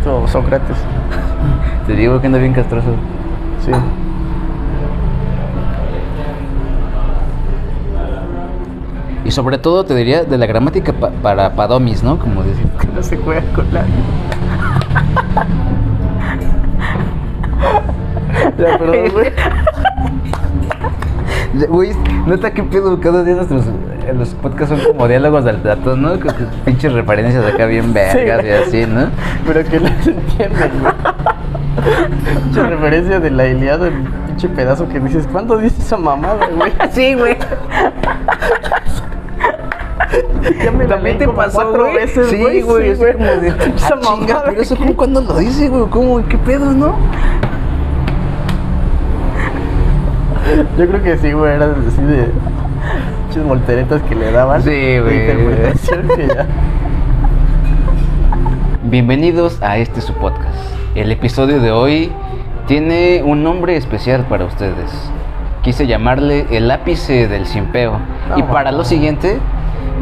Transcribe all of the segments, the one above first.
maldito Sócrates. Te digo que anda bien castroso. Sí. Y sobre todo te diría de la gramática para padomis, ¿no? Como dicen. Que no se juega con la... Ya, perdón, güey. Güey, neta, qué pedo. Cada día los podcasts son como diálogos del Platón, ¿no? Con pinches referencias acá bien vergas Sí, y así, ¿no? pero que las entienden, güey. Pinche referencia de la Ilíada, el pinche pedazo que dices, ¿cuándo dices esa mamada, güey? Sí, güey. Ya me la También leí te como pasó, 4 güey. veces, Sí, güey. güey. Así como de, Esa ah, chinga, mamada. pero eso como cuando lo dice, güey. ¿Cómo? ¿Qué pedo, no? Yo creo que sí, güey, era así de pinches volteretas que le daban. Sí, de güey. interpretación que ya. Bienvenidos a este su podcast. El episodio de hoy tiene un nombre especial para ustedes. Quise llamarle el ápice del simpeo. Y para lo siguiente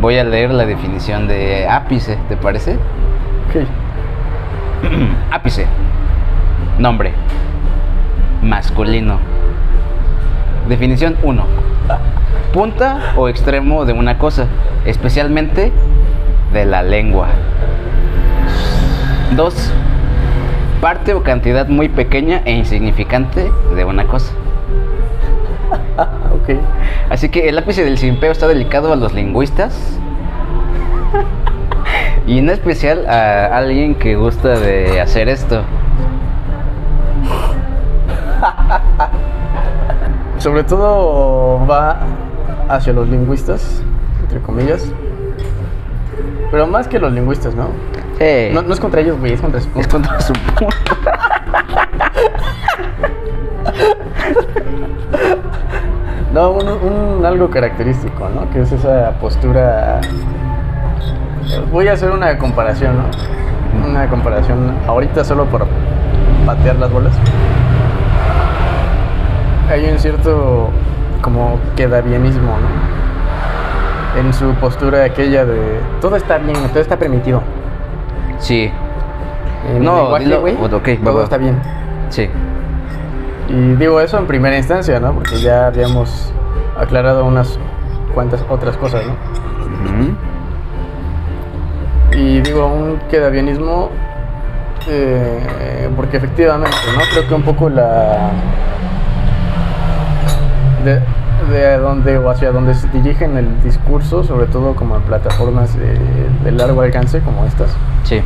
voy a leer la definición de ápice, ¿te parece? Ok. Ápice. Nombre. Masculino. Definición 1. Punta o extremo de una cosa, especialmente de la lengua. 2. Parte o cantidad muy pequeña e insignificante de una cosa. Ok. Así que el ápice del simpeo está dedicado a los lingüistas y en especial a alguien que gusta de hacer esto. Sobre todo va hacia los lingüistas, entre comillas. Pero más que los lingüistas, ¿no? No es contra ellos, güey, es contra su punto. Es contra su punto. No, un algo característico, ¿no? Que es esa postura... Voy a hacer una comparación, ¿no? Una comparación ahorita solo por patear las bolas. Hay un cierto como quedabienismo, ¿no? En su postura aquella de todo está bien, todo está permitido. Sí. En No, lenguaje, dilo, güey, ok, todo va. está bien. Sí. Y digo eso en primera instancia, ¿no? Porque ya habíamos aclarado unas cuantas otras cosas, ¿no? Ujú. Y digo, un quedabienismo porque efectivamente, ¿no? Creo que un poco la... de donde o hacia donde se dirigen el discurso, sobre todo como en plataformas de largo alcance como estas, Sí.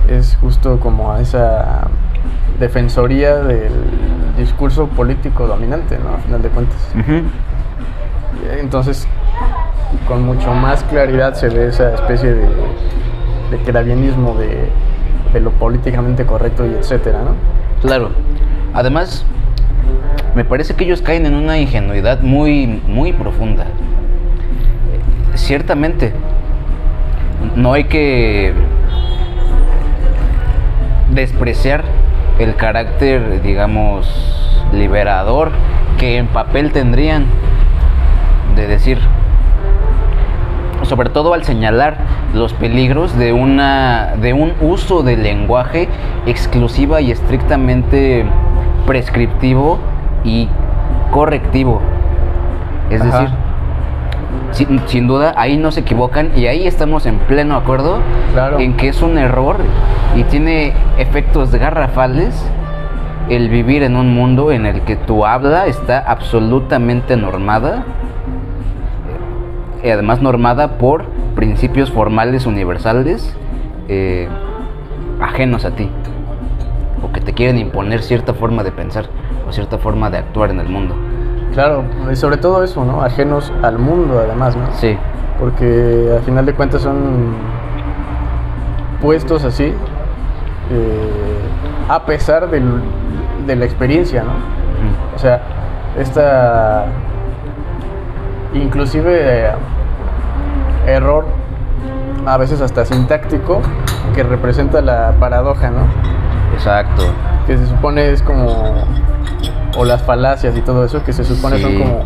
es justo como a esa defensoría del discurso político dominante, ¿no? A final de cuentas. Ujú. Entonces, con mucho más claridad se ve esa especie de quedabienismo de lo políticamente correcto y etcétera, ¿no? Claro. Además, me parece que ellos caen en una ingenuidad muy, muy profunda. Ciertamente, no hay que despreciar el carácter, digamos, liberador que en papel tendrían de decir, sobre todo al señalar los peligros de un uso del lenguaje exclusiva y estrictamente prescriptivo y correctivo. Es Ajá. decir, sin duda ahí no se equivocan y ahí estamos en pleno acuerdo. Claro. En que es un error y tiene efectos garrafales el vivir en un mundo en el que tu habla está absolutamente normada, y además normada por principios formales universales ajenos a ti, o que te quieren imponer cierta forma de pensar o cierta forma de actuar en el mundo. Claro, y sobre todo eso, ¿no? Ajenos al mundo, además, ¿no? Sí. Porque al final de cuentas son puestos así a pesar de la experiencia, ¿no? Ujú. O sea, esta inclusive error a veces hasta sintáctico que representa la paradoja, ¿no? Exacto. Que se supone es como, o las falacias y todo eso, que se supone Sí. son como,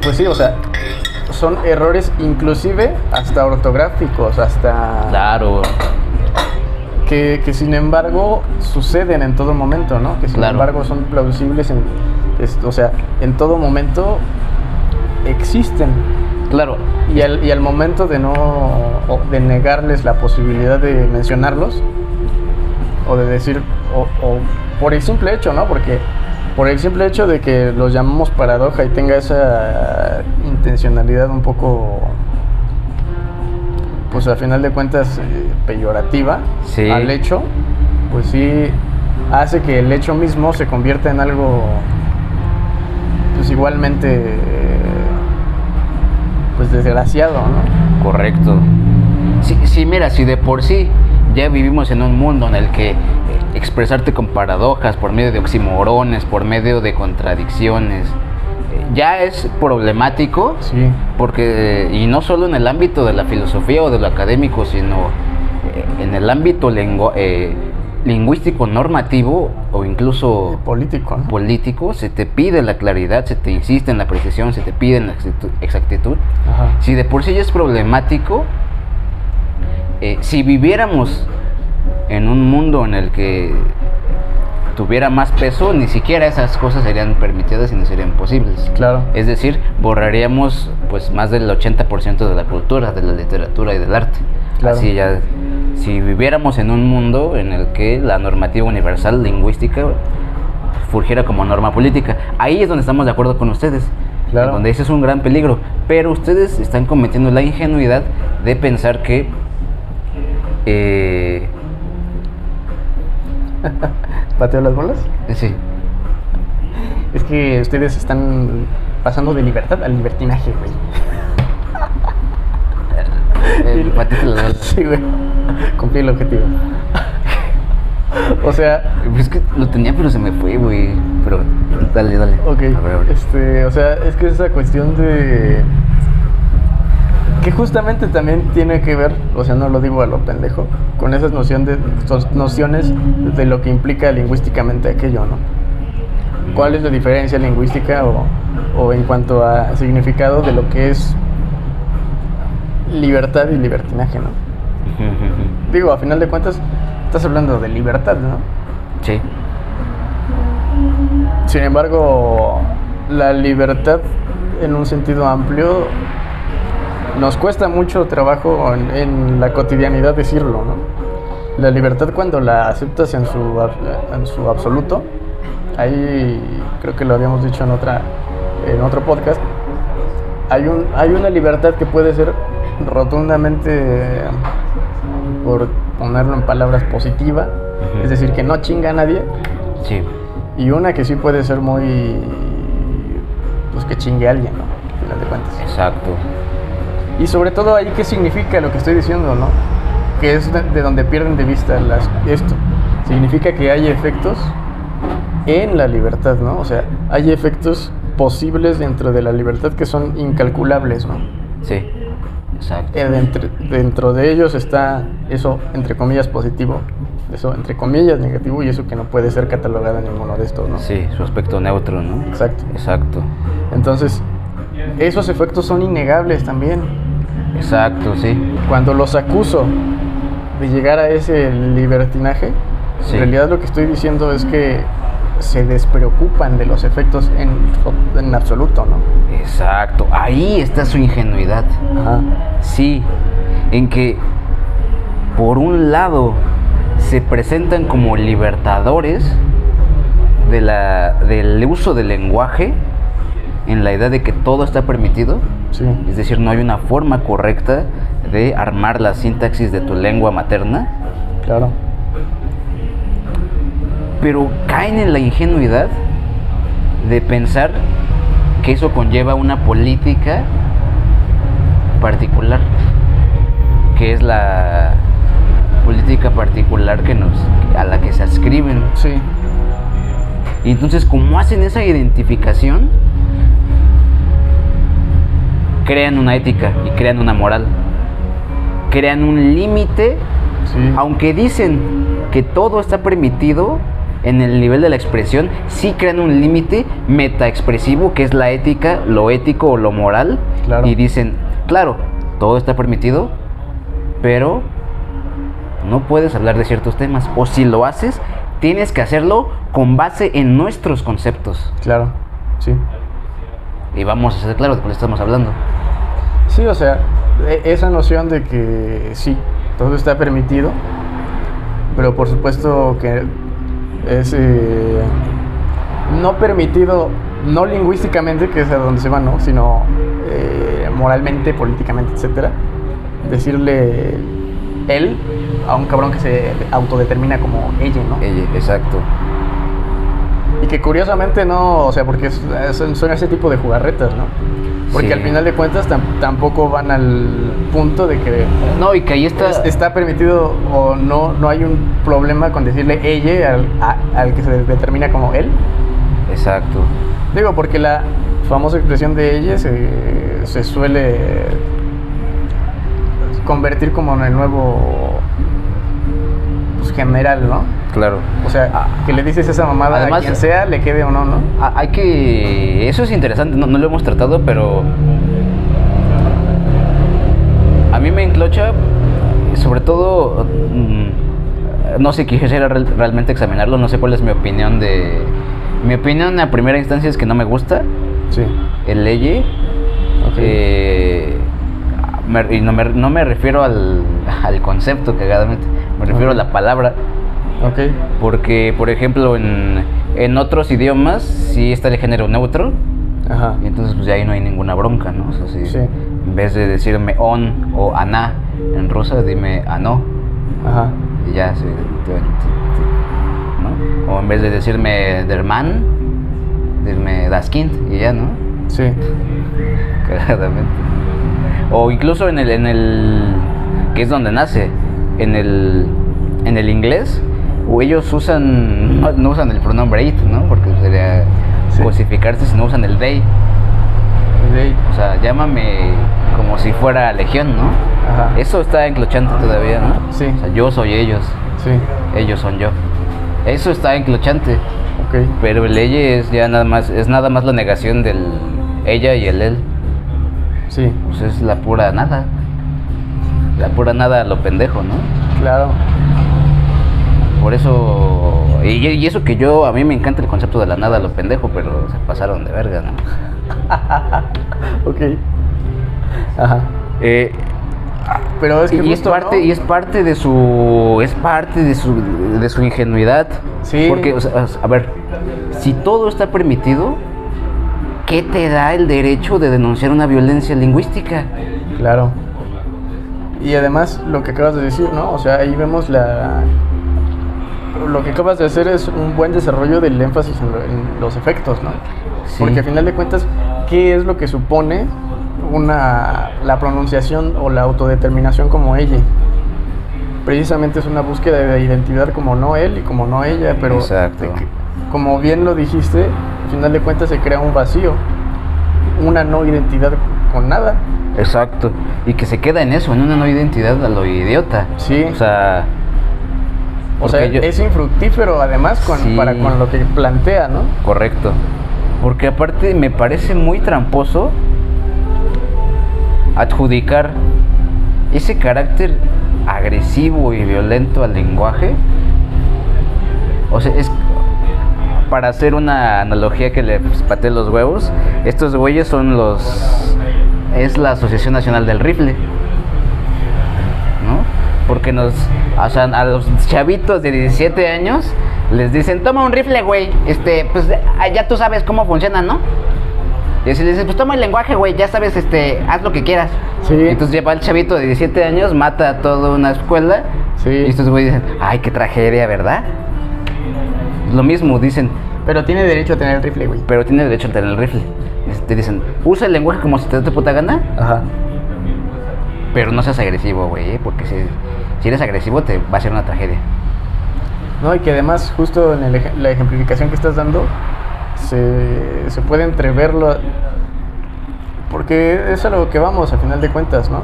pues sí, o sea, son errores inclusive hasta ortográficos, hasta... Claro. Que sin embargo suceden en todo momento, ¿no? Que sin embargo son plausibles, o sea, en todo momento existen. Claro. Y al momento de negarles la posibilidad de mencionarlos, o de decir, o por el simple hecho, ¿no? Porque por el simple hecho de que los llamamos paradoja y tenga esa intencionalidad un poco, pues a final de cuentas peyorativa, sí, al hecho, pues sí hace que el hecho mismo se convierta en algo pues igualmente pues desgraciado, ¿no? Correcto. Sí, mira, si de por sí ya vivimos en un mundo en el que expresarte con paradojas, por medio de oximorones, por medio de contradicciones, ya es problemático, sí, porque, y no solo en el ámbito de la filosofía o de lo académico, sino en el ámbito lingüístico normativo o incluso político, ¿no? Político, se te pide la claridad, se te insiste en la precisión, se te pide en la exactitud. Ajá. Si de por sí ya es problemático, si viviéramos en un mundo en el que tuviera más peso, ni siquiera esas cosas serían permitidas y no serían posibles. Claro. Es decir, borraríamos pues más del 80% de la cultura, de la literatura y del arte. Claro. Así ya, si viviéramos en un mundo en el que la normativa universal lingüística surgiera como norma política, ahí es donde estamos de acuerdo con ustedes. Claro. Donde ese es un gran peligro. Pero ustedes están cometiendo la ingenuidad de pensar que ¿Pateo las bolas? sí. Es que ustedes están pasando de libertad al libertinaje, güey. Patiste las bolas. Sí, güey. Cumplí el objetivo. O sea... Es que lo tenía, pero se me fue, güey. Pero dale. Ok. A ver. O sea, es que esa cuestión de... que justamente también tiene que ver, o sea, no lo digo a lo pendejo, con esas nociones de lo que implica lingüísticamente aquello, ¿no? ¿Cuál es la diferencia lingüística o en cuanto a significado de lo que es libertad y libertinaje, ¿no? Digo, a final de cuentas, estás hablando de libertad, ¿no? Sí. Sin embargo, la libertad en un sentido amplio nos cuesta mucho trabajo en la cotidianidad decirlo, ¿no? La libertad, cuando la aceptas en su absoluto, ahí creo que lo habíamos dicho en otro podcast, hay una libertad que puede ser rotundamente, por ponerlo en palabras, positiva, es decir, que no chinga a nadie. Sí. Y una que sí puede ser muy, pues que chingue a alguien, ¿no? Al final de cuentas. Exacto. Y sobre todo ahí, ¿qué significa lo que estoy diciendo, no? Que es de donde pierden de vista esto. Significa que hay efectos en la libertad, ¿no? O sea, hay efectos posibles dentro de la libertad que son incalculables, ¿no? Sí, exacto. Dentro de ellos está eso, entre comillas, positivo, eso, entre comillas, negativo, y eso que no puede ser catalogado en ninguno de estos, ¿no? Sí, su aspecto neutro, ¿no? Exacto. Exacto. Entonces, esos efectos son innegables también. Exacto, sí. Cuando los acuso de llegar a ese libertinaje, sí, en realidad lo que estoy diciendo es que se despreocupan de los efectos en absoluto, ¿no? Exacto, ahí está su ingenuidad. Ajá. Sí, en que por un lado se presentan como libertadores del uso del lenguaje, en la idea de que todo está permitido. Sí. Es decir, no hay una forma correcta de armar la sintaxis de tu lengua materna. Claro. Pero caen en la ingenuidad de pensar que eso conlleva una política particular, que es la política particular a la que se adscriben. Sí. Y entonces, como hacen esa identificación, crean una ética y crean una moral, crean un límite. Sí. Aunque dicen que todo está permitido, en el nivel de la expresión, sí crean un límite metaexpresivo que es la ética, lo ético o lo moral. Claro. Y dicen, claro, todo está permitido, pero no puedes hablar de ciertos temas. O si lo haces, tienes que hacerlo con base en nuestros conceptos. Claro, sí. Y vamos a ser claros de cuál estamos hablando. Sí, o sea, esa noción de que sí, todo está permitido, pero por supuesto que es no permitido, no lingüísticamente, que es a donde se va, ¿no? Sino moralmente, políticamente, etcétera. Decirle él a un cabrón que se autodetermina como ella, ¿no? Ella, exacto. Y que curiosamente no, o sea, porque son ese tipo de jugarretas, ¿no? Porque Sí. al final de cuentas tampoco van al punto de que No, y que ahí está permitido o no hay un problema con decirle ella al que se determina como él. Exacto. Digo, porque la famosa expresión de ella se suele convertir como en el nuevo, pues, general, ¿no? Claro. O sea, que le dices esa mamada Además, a quien sea, le quede o no, ¿no? Hay que... Eso es interesante, no lo hemos tratado, pero... A mí me enclocha, sobre todo... no sé, quisiera realmente examinarlo, no sé cuál es mi opinión de... Mi opinión a primera instancia es que no me gusta Sí. el leye. Ok. Y no me refiero al concepto, cagadamente. Me refiero a la palabra. Ok. Porque, por ejemplo, en otros idiomas sí está el género neutro. Ajá. Y entonces pues ya ahí no hay ninguna bronca, ¿no? O sea, si Sí. en vez de decirme on o ana en rusa, dime ano. Ajá. Y ya, sí, ¿no? O en vez de decirme der Mann, dime das Kind y ya, ¿no? Sí. Cagadamente. O incluso en el que es donde nace, en el inglés, o ellos usan no usan el pronombre it, ¿no? Porque sería Sí. cosificarse si no usan el they. O sea, llámame como si fuera legión, ¿no? Ajá. Eso está enclochante todavía, ¿no? Sí. O sea, yo soy ellos, Sí. ellos son yo. Eso está enclochante, Ok. pero el ella es ya nada más la negación del ella y el él. Sí. Pues es la pura nada. La pura nada a lo pendejo, ¿no? Claro. Por eso... Y eso que a mí me encanta el concepto de la nada a lo pendejo, pero se pasaron de verga, ¿no? Ok. Ajá. Pero es que Y es justo, parte, ¿no? y es parte de su... Es parte de su ingenuidad. Sí. Porque, o sea, a ver, si todo está permitido, ¿qué te da el derecho de denunciar una violencia lingüística? Claro. Y además lo que acabas de decir, ¿no? O sea, ahí vemos lo que acabas de hacer es un buen desarrollo del énfasis en los efectos, ¿no? Sí. Porque al final de cuentas, ¿qué es lo que supone la pronunciación o la autodeterminación como ella? Precisamente es una búsqueda de identidad como no él y como no ella, pero Exacto. como bien lo dijiste, al final de cuentas se crea un vacío, una no identidad con nada. Exacto. Y que se queda en eso, en una no identidad a lo idiota. Sí. O sea... O sea, es infructífero además Sí. para con lo que plantea, ¿no? Correcto. Porque aparte me parece muy tramposo adjudicar ese carácter agresivo y violento al lenguaje. O sea, es para hacer una analogía que le patee los huevos. Estos güeyes son es la Asociación Nacional del Rifle, ¿no? Porque o sea, a los chavitos de 17 años les dicen, toma un rifle, güey, pues ya tú sabes cómo funciona, ¿no? Y así les dicen, pues toma el lenguaje, güey, ya sabes, haz lo que quieras. Sí. Y entonces lleva el chavito de 17 años, mata a toda una escuela. Sí. Y estos güeyes dicen, ay, qué tragedia, ¿verdad? Lo mismo, dicen, Pero tiene derecho a tener el rifle, güey. pero tiene derecho a tener el rifle. Te dicen, usa el lenguaje como si te dé tu puta gana, Ajá. pero no seas agresivo, güey, porque si eres agresivo te va a ser una tragedia. No, y que además justo en la ejemplificación que estás dando se puede entreverlo, porque es a lo que vamos a final de cuentas, ¿no?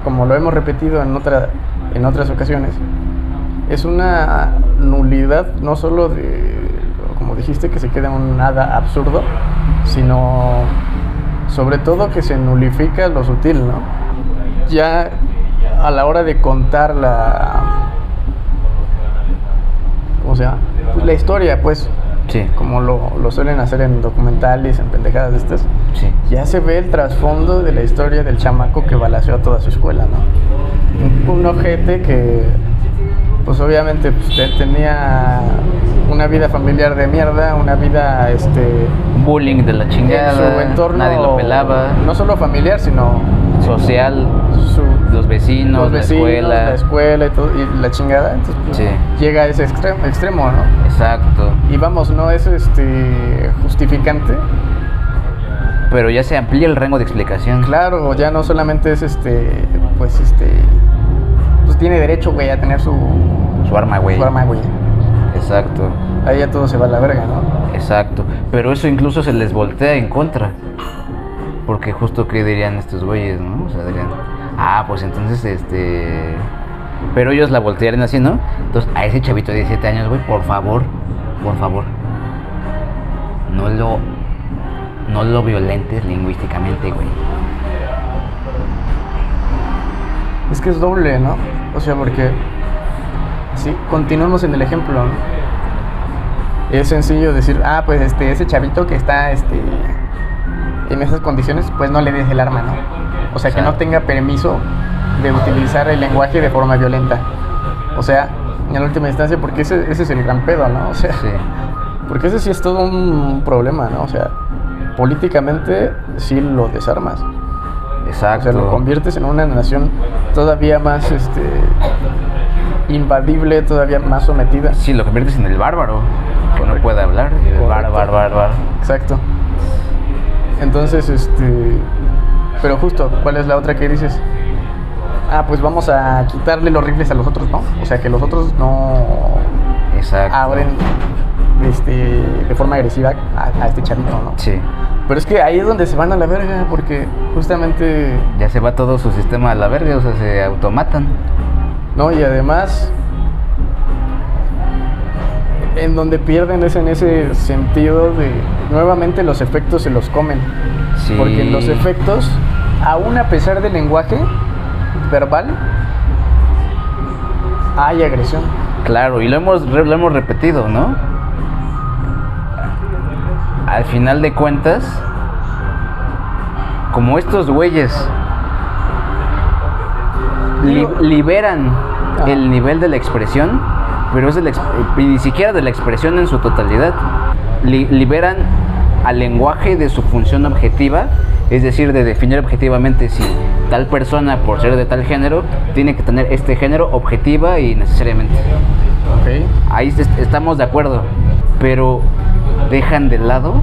Como lo hemos repetido en otras ocasiones, es una nulidad, no solo de, como dijiste, que se queda un nada absurdo, sino sobre todo que se nulifica lo sutil, ¿no? Ya a la hora de contar ¿cómo se llama? Pues la historia, pues, Sí. como lo suelen hacer en documentales, en pendejadas de estas, Sí. ya se ve el trasfondo de la historia del chamaco que balaceó a toda su escuela, ¿no? Un ojete que, pues obviamente, pues, tenía una vida familiar de mierda, una vida, Bullying de la en chingada. su entorno, Nadie lo pelaba. no solo familiar, sino Social. su- Los vecinos, la escuela y todo, y la chingada. Entonces, pues, Sí. llega a ese extremo, ¿no? Exacto. Y vamos, no es justificante. Pero ya se amplía el rango de explicación. Claro, ya no solamente es pues tiene derecho, güey, a tener su Su arma, güey. güey. Exacto. Ahí ya todo se va a la verga, ¿no? Exacto. Pero eso incluso se les voltea en contra. Porque justo que dirían estos güeyes, ¿no? O sea, dirían, pues entonces, pero ellos la voltearían así, ¿no? Entonces, a ese chavito de 17 años, güey, por favor, no lo violentes lingüísticamente, güey. Es que es doble, ¿no? O sea, porque sí, continuemos en el ejemplo, ¿no? Es sencillo decir, pues ese chavito que está en esas condiciones, pues no le des el arma, ¿no? O sea, que no tenga permiso de utilizar el lenguaje de forma violenta. O sea, en la última instancia, porque ese es el gran pedo, ¿no? O sea, Sí. porque ese sí es todo un problema, ¿no? O sea, políticamente sí lo desarmas. Exacto. O sea, lo conviertes en una nación todavía más invadible, todavía más sometida. Sí, lo conviertes en el bárbaro, que no puede hablar. El bárbaro. Exacto. Entonces, pero justo, ¿cuál es la otra que dices? Pues vamos a quitarle los rifles a los otros, ¿no? O sea, que los otros no Exacto. abren de forma agresiva a este chavito, ¿no? Sí. Pero es que ahí es donde se van a la verga, porque justamente, Ya se va todo su sistema a la verga, o sea, se automatan. ¿no? Y además, en donde pierden es en ese sentido de, nuevamente los efectos se los comen. Sí. Porque los efectos, aún a pesar del lenguaje verbal, hay agresión. Claro, y lo hemos repetido, ¿no? Al final de cuentas, como estos güeyes liberan el nivel de la expresión, pero es y ni siquiera de la expresión en su totalidad, liberan al lenguaje de su función objetiva, es decir, de definir objetivamente si tal persona, por ser de tal género, tiene que tener este género objetiva y necesariamente. Okay. Ahí estamos de acuerdo, pero dejan de lado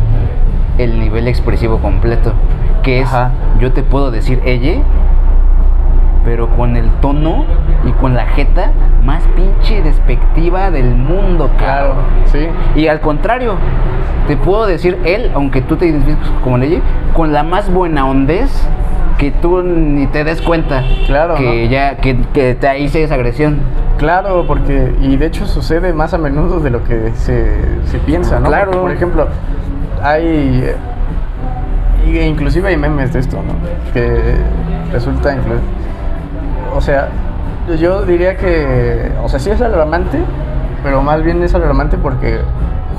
el nivel expresivo completo, que es, Ajá. yo te puedo decir ella, pero con el tono y con la jeta más pinche despectiva del mundo, Claro, sí. Y al contrario, te puedo decir él, aunque tú te identifiques como ella, con la más buena hondez que tú ni te des cuenta. Claro, que ¿no? ya que te hice esa agresión. Claro, porque, y de hecho sucede más a menudo de lo que se piensa, ¿no? Claro. Porque, por ejemplo, inclusive hay memes de esto, ¿no? Que resulta o sea, yo diría que, o sea, sí es alarmante, pero más bien es alarmante porque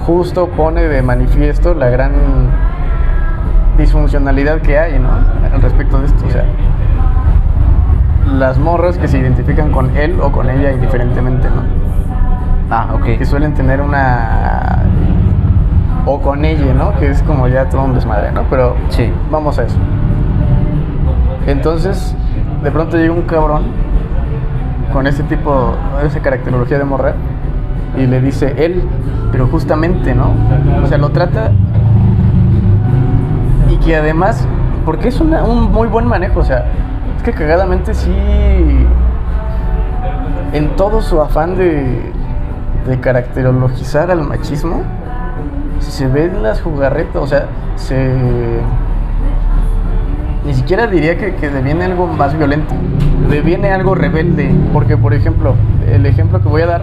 justo pone de manifiesto la gran disfuncionalidad que hay, ¿no? Al respecto de esto, o sea, las morras que se identifican con él o con ella indiferentemente, ¿no? Ok. Que suelen tener o con ella, ¿no? Que es como ya todo un desmadre, ¿no? Pero Sí. vamos a eso. Entonces, de pronto llega un cabrón con esa caracterología de morra y le dice él, pero justamente, ¿no? O sea, lo trata y que además, porque es un muy buen manejo, o sea, es que cagadamente sí, en todo su afán de caracterologizar al machismo, se ven las jugarretas, o sea, ni siquiera diría que deviene algo más violento, deviene algo rebelde, porque por ejemplo, el ejemplo que voy a dar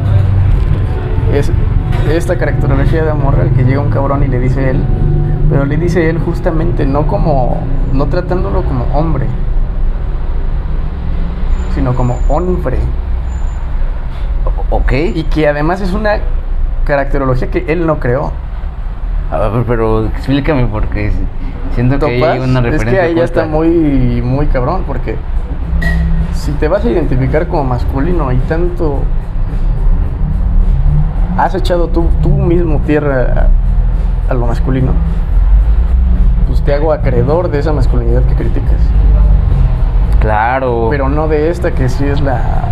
es esta caracterología de amor al que llega un cabrón y le dice él, pero le dice él justamente no tratándolo como hombre, sino como hombre. Ok. Y que además es una caracterología que él no creó. A ver, pero explícame porque siento que hay una referencia. Es que ahí ya oculta. está muy, muy cabrón, porque si te vas a identificar como masculino y tanto has echado tú mismo tierra a lo masculino, pues te hago acreedor de esa masculinidad que criticas. Claro. Pero no de esta que sí es la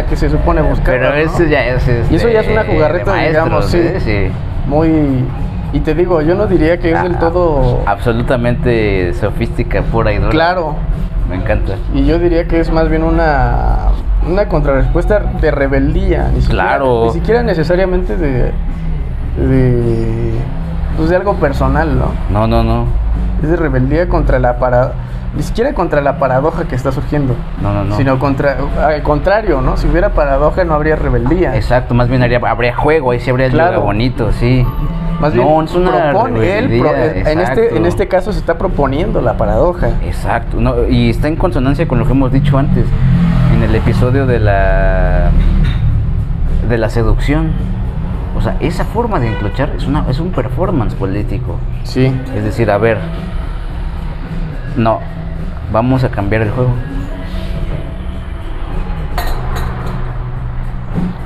que se supone buscar. Pero ¿no? eso ya es. Y eso ya es una jugarreta, de maestros, digamos, sí. Muy. Y te digo, yo no diría que es del todo. Absolutamente sofística, pura y dura. Claro. Me encanta. Y yo diría que es más bien una contrarrespuesta de rebeldía. Claro. Ni siquiera necesariamente pues de algo personal, ¿no? No. Es de rebeldía contra ni siquiera contra la paradoja que está surgiendo. No. Sino al contrario, ¿no? Si hubiera paradoja no habría rebeldía. Exacto, más bien habría juego, ahí sí habría Claro. algo bonito, sí. Más bien es una en este caso se está proponiendo la paradoja. Exacto, no, y está en consonancia con lo que hemos dicho antes en el episodio de la seducción. O sea, esa forma de enclochar es un performance político. Sí. Es decir, a ver, no, vamos a cambiar el juego.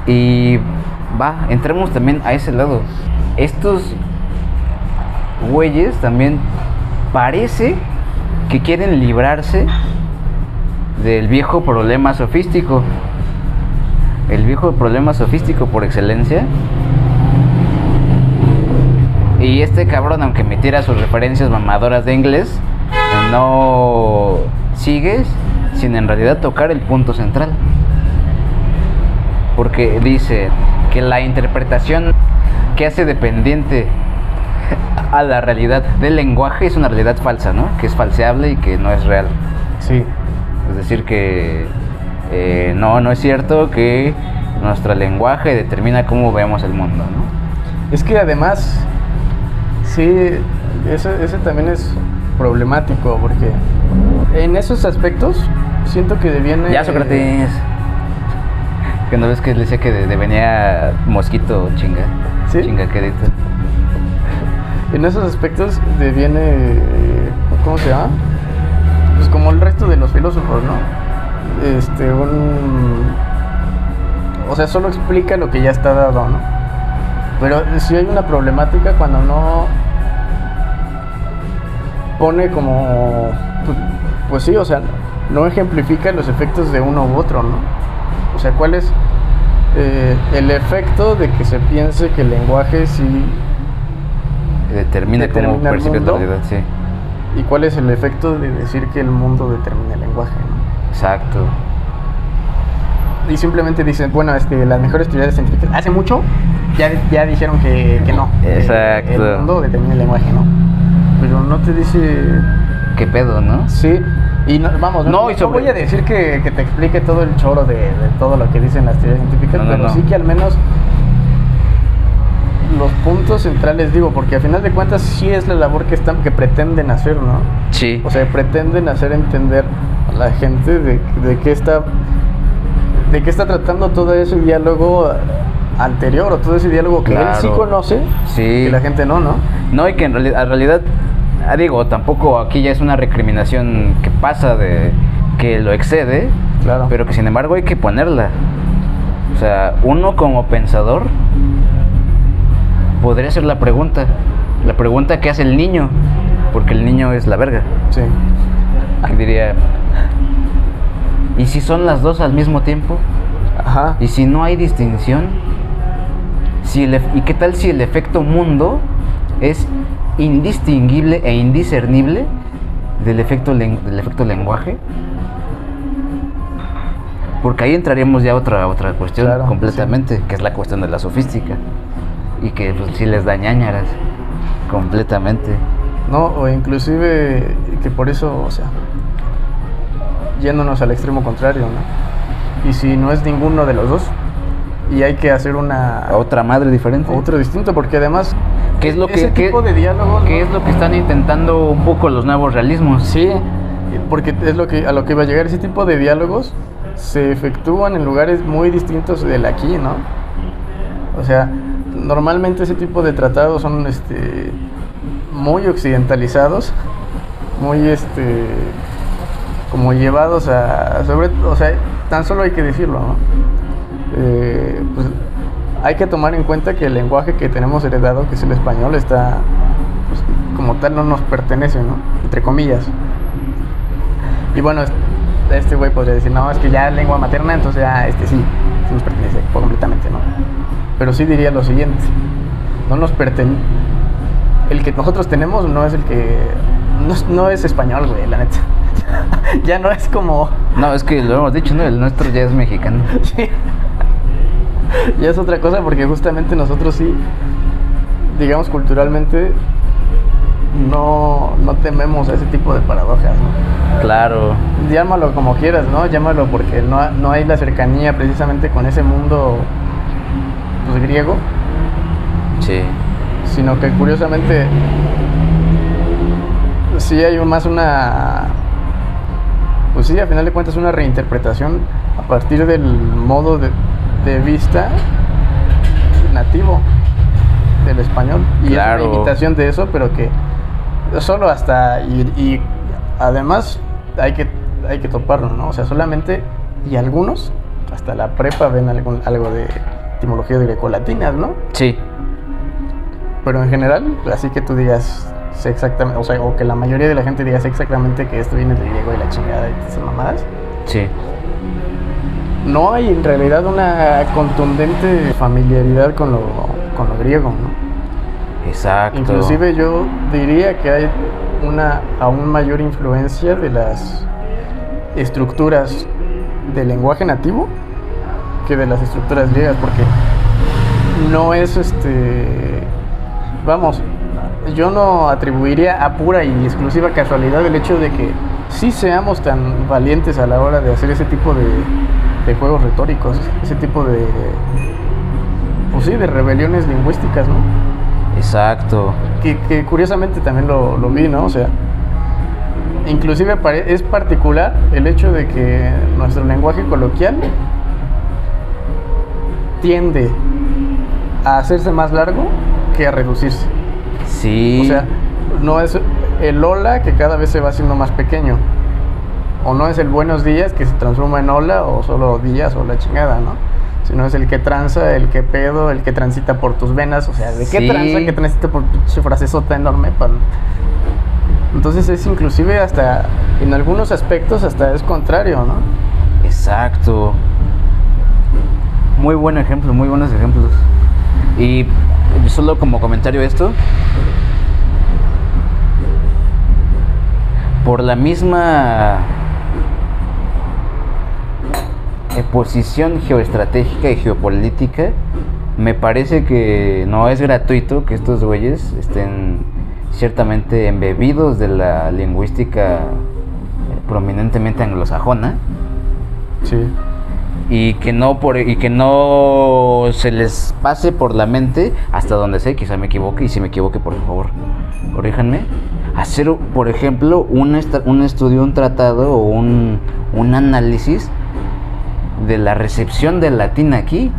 Y entremos también a ese lado. Estos güeyes también parece que quieren librarse del viejo problema sofístico. El viejo problema sofístico por excelencia. Y este cabrón, aunque metiera sus referencias mamadoras de inglés, no sigue sin en realidad tocar el punto central. Porque dice que la interpretación que hace dependiente a la realidad del lenguaje es una realidad falsa, ¿no? Que es falseable y que no es real. Sí. Es decir, que no es cierto que nuestro lenguaje determina cómo vemos el mundo, ¿no? Es que además, sí, ese también es problemático, porque en esos aspectos siento que deviene... Ya, Sócrates. Que no ves que le decía que devenía mosquito chinga. ¿Sí? Chingaquerito. En esos aspectos deviene... ¿Cómo se llama? Pues como el resto de los filósofos, ¿no? O sea, solo explica lo que ya está dado, ¿no? Pero sí hay una problemática cuando no pone como... Pues sí, o sea, no ejemplifica los efectos de uno u otro, ¿no? O sea, ¿cuál es el efecto de que se piense que el lenguaje sí determina cómo percibes la realidad, sí. ¿Y cuál es el efecto de decir que el mundo determina el lenguaje, ¿no? Exacto. Y simplemente dicen, bueno, las mejores teorías científicas hace mucho ya dijeron que no. Exacto. El mundo determina el lenguaje, ¿no? Pero no te dice... ¿Qué pedo, no? Sí. Y no voy a decir que te explique todo el choro de todo lo que dicen las teorías científicas, pero sí que al menos los puntos centrales, digo, porque al final de cuentas sí es la labor que pretenden hacer, ¿no? Sí. O sea, pretenden hacer entender a la gente de qué está tratando todo ese diálogo anterior, o todo ese diálogo que él sí conoce, que la gente no. No, y que en realidad digo, tampoco aquí ya es una recriminación que pasa de que lo excede, claro, pero que sin embargo hay que ponerla. O sea, uno como pensador podría hacer la pregunta que hace el niño, porque el niño es la verga. Sí. Que diría, ¿y si son las dos al mismo tiempo? Ajá. ¿Y si no hay distinción? ¿Y qué tal si el efecto mundo es indistinguible e indiscernible del efecto lenguaje? Porque ahí entraríamos ya a otra cuestión, claro, completamente, sí, que es la cuestión de la sofística, y que pues sí les da ñáñaras completamente. ¿no? O inclusive que por eso, o sea, yéndonos al extremo contrario, ¿no? Y si no es ninguno de los dos, y hay que hacer Otra madre diferente. otro distinto, porque además ¿Qué es lo que, ese tipo de diálogo, ¿qué es lo que están intentando un poco los nuevos realismos? sí, porque es a lo que iba a llegar. Ese tipo de diálogos se efectúan en lugares muy distintos del aquí, ¿no? O sea, normalmente ese tipo de tratados son muy occidentalizados, muy como llevados o sea, tan solo hay que decirlo, ¿no? Pues hay que tomar en cuenta que el lenguaje que tenemos heredado, que es el español, está, pues, como tal no nos pertenece, ¿no? Entre comillas. Y bueno, este güey podría decir, no, es que ya es lengua materna, entonces ya sí nos pertenece completamente, ¿no? Pero sí diría lo siguiente, no nos pertenece, el que nosotros tenemos no es el que, no es español, güey, la neta. Ya no es como... No, es que lo hemos dicho, ¿no? El nuestro ya es mexicano. Sí. Ya es otra cosa, porque justamente nosotros sí, digamos, culturalmente no tememos a ese tipo de paradojas, ¿no? Claro. Llámalo como quieras, ¿no? Llámalo porque no hay la cercanía precisamente con ese mundo, pues, griego. Sí. Sino que curiosamente sí hay más pues sí, al final de cuentas una reinterpretación a partir del modo de vista nativo del español, y claro, es una imitación de eso, pero que solo hasta y además hay que toparlo, ¿no? O sea, solamente, y algunos hasta la prepa ven algo de etimología grecolatinas, ¿no? Sí. Pero en general, así que tú digas, sé exactamente, o sea, o que la mayoría de la gente diga sé exactamente que esto viene del griego y la chingada y esas mamadas. Sí. No hay en realidad una contundente familiaridad con lo griego, ¿no? Exacto. Inclusive yo diría que hay una aún mayor influencia de las estructuras del lenguaje nativo que de las estructuras griegas, porque no es vamos, yo no atribuiría a pura y exclusiva casualidad el hecho de que sí seamos tan valientes a la hora de hacer ese tipo de juegos retóricos, ese tipo de, pues sí, de rebeliones lingüísticas, ¿no? Exacto. Que curiosamente también lo vi, ¿no? O sea, inclusive es particular el hecho de que nuestro lenguaje coloquial tiende a hacerse más largo que a reducirse. Sí. O sea, no es el hola que cada vez se va haciendo más pequeño, o no es el buenos días que se transforma en hola o solo días o la chingada, ¿no? Sino es el que tranza, el que pedo, el que transita por tus venas, o sea, ¿de qué tranza que transita por su frasezota enorme? Entonces es inclusive hasta, en algunos aspectos hasta es contrario, ¿no? Exacto. Muy buen ejemplo, muy buenos ejemplos. Y solo como comentario esto, por la misma posición geoestratégica y geopolítica, me parece que no es gratuito que estos güeyes estén ciertamente embebidos de la lingüística prominentemente anglosajona. Sí. Y que no se les pase por la mente, hasta donde sé, quizá me equivoque, y si me equivoque, por favor, corríjanme, hacer, por ejemplo, un estudio, un tratado o un análisis de la recepción del latín aquí,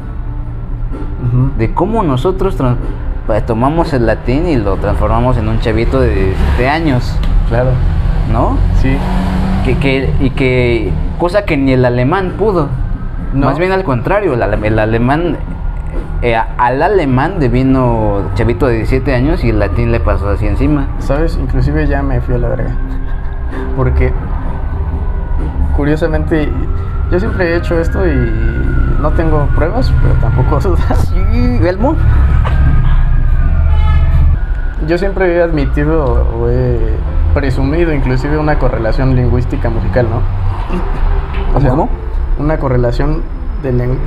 Uh-huh. de cómo nosotros tomamos el latín y lo transformamos en un chavito de 17 años. Claro. ¿No? Sí. Que cosa que ni el alemán pudo. No. Más bien al contrario, el alemán, al alemán le vino chavito de 17 años y el latín le pasó así encima. ¿Sabes? Inclusive ya me fui a la verga. Porque, curiosamente, yo siempre he hecho esto y no tengo pruebas, pero tampoco dudas. Sí, Elmo. Yo siempre he admitido o he presumido inclusive una correlación lingüística musical, ¿no? O sea, ¿cómo? Una correlación del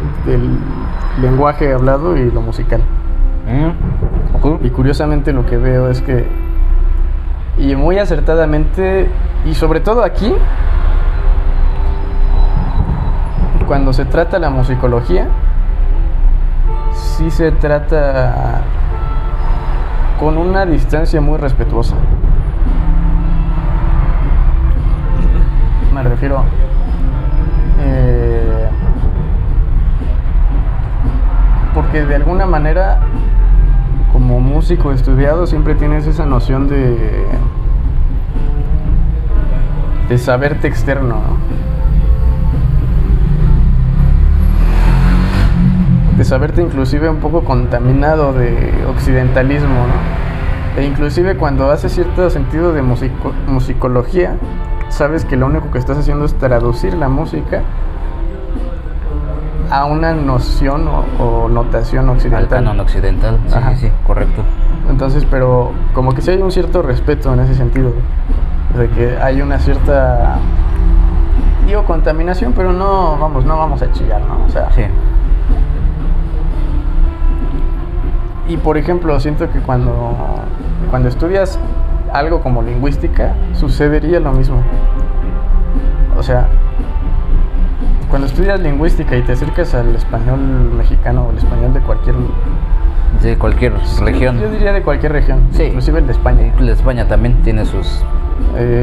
lenguaje hablado y lo musical. Okay. Y curiosamente lo que veo es que y muy acertadamente, y sobre todo aquí, cuando se trata la musicología, sí se trata con una distancia muy respetuosa. Me refiero porque de alguna manera, como músico estudiado, siempre tienes esa noción de saberte externo, ¿no? De saberte inclusive un poco contaminado de occidentalismo, ¿no? E inclusive cuando haces cierto sentido de musicología, sabes que lo único que estás haciendo es traducir la música a una noción o notación occidental. Al canon occidental, sí, Ajá. sí, correcto. Entonces, pero como que sí hay un cierto respeto en ese sentido, de que hay una cierta, digo, contaminación, pero no vamos a chillar, ¿no? O sea, Sí. y por ejemplo, siento que cuando estudias algo como lingüística, sucedería lo mismo. O sea, cuando estudias lingüística y te acercas al español mexicano o el español de cualquier región. Yo diría de cualquier región, Sí. inclusive el de España. El de España también tiene sus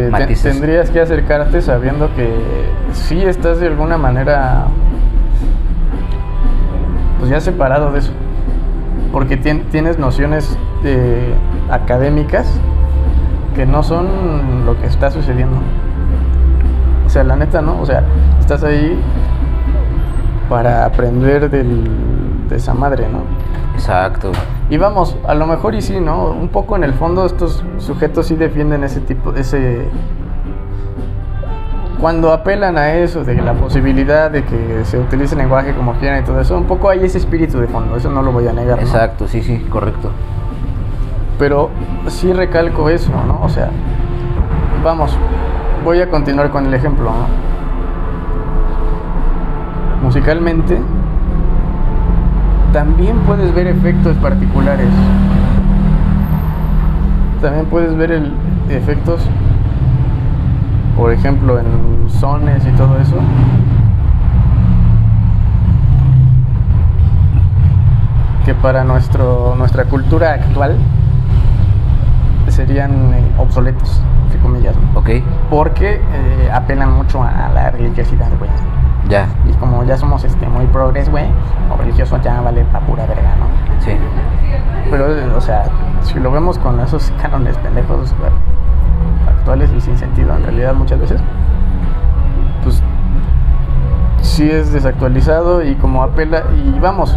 matices. Tendrías que acercarte sabiendo que sí estás de alguna manera pues ya separado de eso, porque tienes nociones académicas que no son lo que está sucediendo. O sea, la neta, ¿no? O sea, estás ahí para aprender de esa madre, ¿no? Exacto. Y vamos, a lo mejor y sí, ¿no? Un poco en el fondo estos sujetos sí defienden cuando apelan a eso, de la posibilidad de que se utilice el lenguaje como quieran y todo eso, un poco hay ese espíritu de fondo, eso no lo voy a negar, ¿no? Exacto, sí, sí, correcto. Pero sí recalco eso, ¿no? O sea, vamos, voy a continuar con el ejemplo, ¿no? Musicalmente, también puedes ver efectos particulares. También puedes ver efectos, por ejemplo, en sones y todo eso. Que para nuestra cultura actual serían obsoletos, entre comillas, ¿no? Ok, Porque apelan mucho a la religiosidad, güey. ya, Y como ya somos muy progres, güey, o religioso ya vale pa' pura verga, ¿no? sí. Pero, o sea, si lo vemos con esos cánones pendejos actuales y sin sentido en realidad muchas veces, pues sí es desactualizado y como apela, y vamos,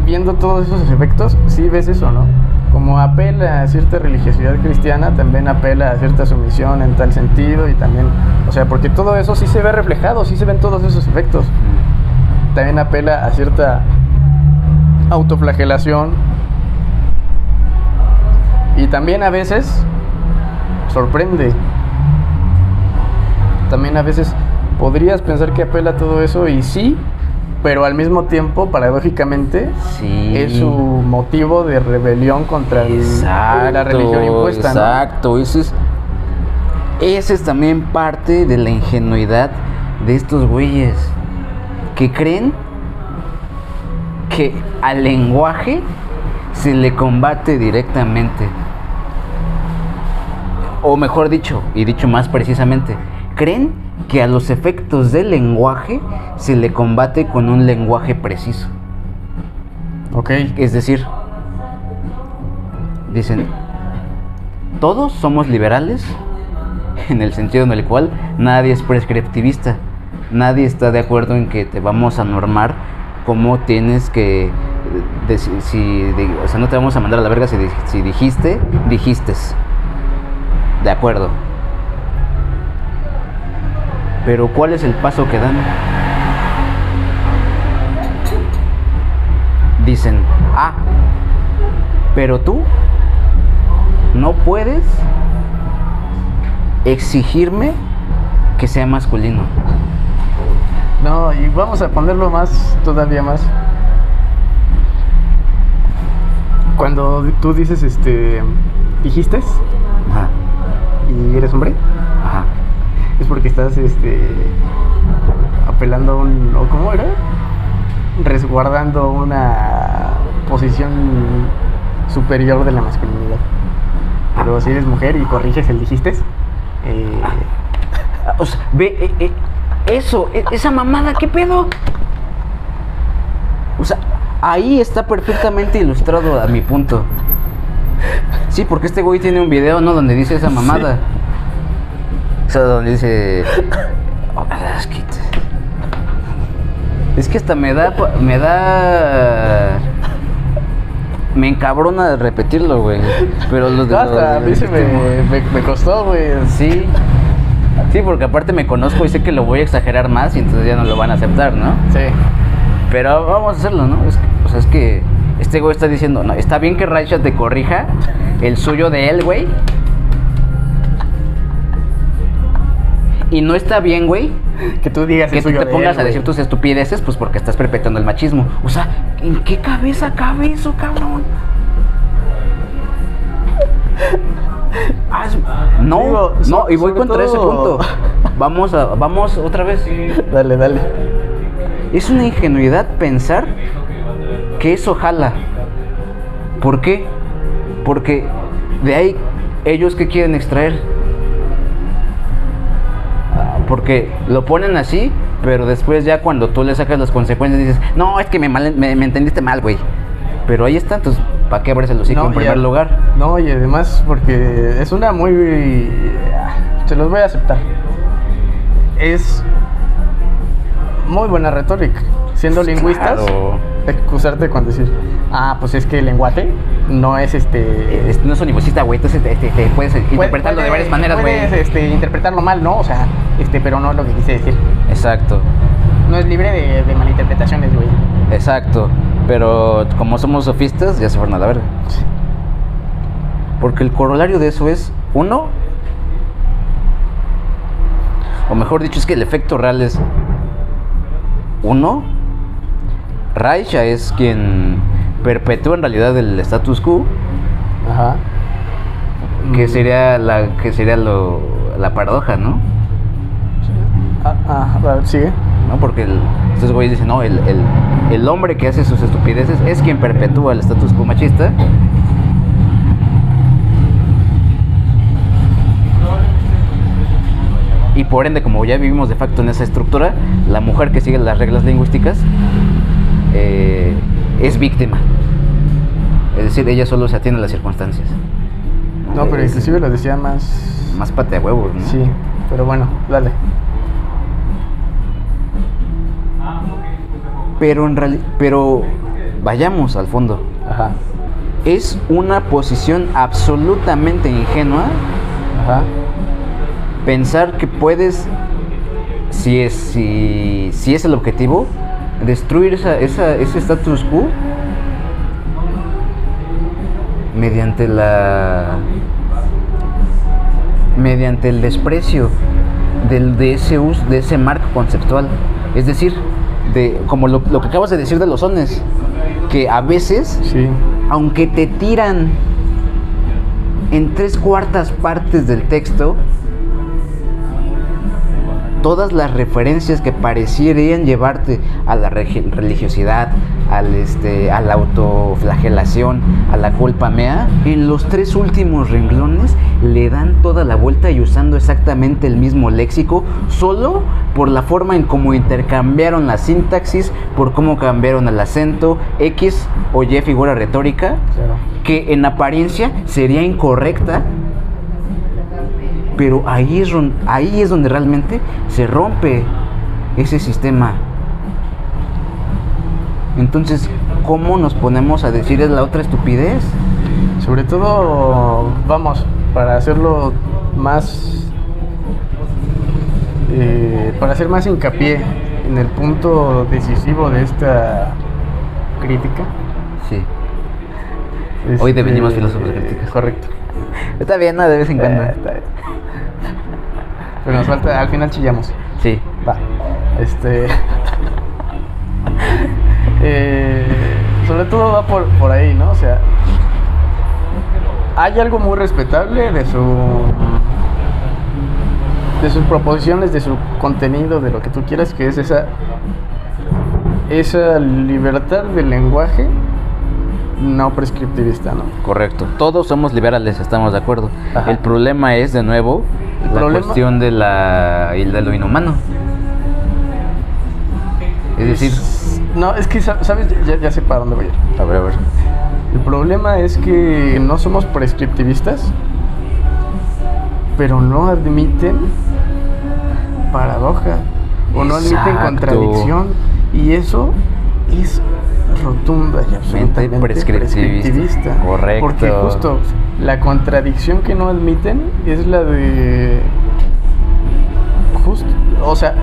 viendo todos esos efectos, sí ves eso, ¿no? Como apela a cierta religiosidad cristiana, también apela a cierta sumisión en tal sentido y también, o sea, porque todo eso sí se ve reflejado, sí se ven todos esos efectos. También apela a cierta autoflagelación y también a veces sorprende. También a veces podrías pensar que apela a todo eso y sí, pero al mismo tiempo, paradójicamente, Sí. es su motivo de rebelión contra la religión impuesta, ¿no? Exacto, ese es también parte de la ingenuidad de estos güeyes que creen que al lenguaje se le combate directamente. O mejor dicho, y dicho más precisamente, creen que a los efectos del lenguaje se le combate con un lenguaje preciso. Ok. Es decir, dicen, todos somos liberales en el sentido en el cual nadie es prescriptivista. Nadie está de acuerdo en que te vamos a normar cómo tienes que... o sea, no te vamos a mandar a la verga si dijiste. De acuerdo. Pero ¿cuál es el paso que dan? Dicen, pero tú no puedes exigirme que sea masculino. No, y vamos a ponerlo todavía más. Cuando tú dices, ¿dijiste? Ajá. y eres hombre, Ajá. es porque estás apelando a un, o cómo era, resguardando una posición superior de la masculinidad. Pero si eres mujer y corriges el dijiste, O sea, ve, esa mamada, ¿qué pedo? O sea, ahí está perfectamente ilustrado a mi punto. Sí, porque este güey tiene un video, ¿no? Donde dice esa mamada. Sí. O sea, donde dice... Oh, es que hasta me encabrona repetirlo, güey. Pero los de... Hasta a mí se me costó, güey. Sí. Sí, porque aparte me conozco y sé que lo voy a exagerar más y entonces ya no lo van a aceptar, ¿no? Sí. Pero vamos a hacerlo, ¿no? Es que este güey está diciendo, no, está bien que Raicha te corrija el suyo de él, güey. Y no está bien, güey, que tú digas que tú te pongas a decir tus estupideces, pues porque estás perpetuando el machismo. O sea, ¿en qué cabeza cabe eso, cabrón? No, digo, no, y voy contra ese punto. Vamos otra vez. Dale. Es una ingenuidad pensar que eso jala. ¿Por qué? Porque de ahí ellos que quieren extraer. Porque lo ponen así, pero después ya cuando tú le sacas las consecuencias dices, no, es que me entendiste mal, güey. Pero ahí está, entonces, ¿para qué abres el hocico en primer lugar? No, y además porque es una muy... Se los voy a aceptar. Es muy buena retórica. Siendo pues lingüistas, claro. Excusarte cuando decir, pues es que el lenguaje no es no es univocista, güey, entonces puedes interpretarlo de varias maneras, güey. Puedes interpretarlo mal, ¿no? O sea, pero no es lo que quise decir. Exacto. No es libre de malinterpretaciones, güey. Exacto. Pero como somos sofistas, ya se fueron a la verga. Sí. Porque el corolario de eso es, uno, o mejor dicho, es que el efecto real es, uno, Raicha es quien perpetúa en realidad el status quo. Ajá. Que sería la paradoja, ¿no? Sigue. ¿No? Porque estos güeyes dicen, no, el hombre que hace sus estupideces es quien perpetúa el status quo machista. Y por ende, como ya vivimos de facto en esa estructura, la mujer que sigue las reglas lingüísticas es víctima. Es decir, ella solo se atiene a las circunstancias. No, pero inclusive lo decía más... Más pata de huevos, ¿no? Sí, pero bueno, dale. Pero vayamos al fondo. Ajá. Es una posición absolutamente ingenua. Ajá. Pensar que puedes, si es el objetivo, destruir ese status quo mediante el desprecio de ese marco conceptual. Es decir, como lo que acabas de decir de los sones, que a veces, sí, aunque te tiran en 3/4 partes del texto todas las referencias que parecieran llevarte a la religiosidad, a la autoflagelación, a la culpa mea, en los 3 últimos renglones le dan toda la vuelta y usando exactamente el mismo léxico, solo por la forma en cómo intercambiaron la sintaxis, por cómo cambiaron el acento, X o Y figura retórica, claro, que en apariencia sería incorrecta. Pero ahí es donde realmente se rompe ese sistema. Entonces, ¿cómo nos ponemos a decir es la otra estupidez? Sobre todo, vamos, para hacerlo más... para hacer más hincapié en el punto decisivo de esta crítica. Sí. Hoy devenimos filósofos críticos. Correcto. Está bien, ¿no? De vez en cuando. Está bien. Pero nos falta, al final chillamos. Sí. Va. Sobre todo va por ahí, ¿no? O sea, hay algo muy respetable de sus proposiciones, de su contenido, de lo que tú quieras, que es esa libertad del lenguaje no prescriptivista, ¿no? Correcto. Todos somos liberales, estamos de acuerdo. Ajá. El problema es, de nuevo, cuestión de lo inhumano. Es decir... No, es que, ¿sabes? Ya sé para dónde voy a ir. A ver. El problema es que no somos prescriptivistas, pero no admiten paradoja o no admiten Exacto. contradicción, y eso es rotunda y absolutamente prescriptivista. Correcto. Porque justo la contradicción que no admiten es la de justo, o sea,